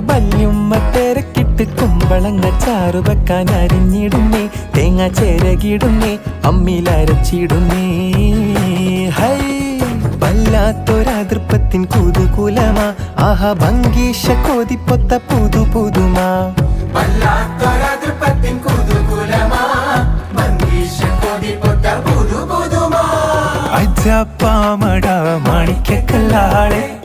വല്യുമ്മ തിരക്കിട്ട് കുമ്പളങ്ങ ചാറു വെക്കാൻ അരിഞ്ഞിടുന്നേ, തേങ്ങ ചേരകിടുന്നേ, അമ്മിലരച്ചിടുന്നേ. ഹൈ വല്ലാത്തൊരതൃപ്പത്തിൻ കുതുകുലമാ, ആഹാ ഭംഗീഷ കോതിപ്പൊത്ത പുതു പുതുമാ. വല്ലാത്തൊരതൃപ്പത്തിൻ കുതുകുലമാ, ഭംഗീഷ കോതിപ്പൊത്ത പുതു പുതുമാ. അജപ്പാമട മാണിക്കല്ലാളെ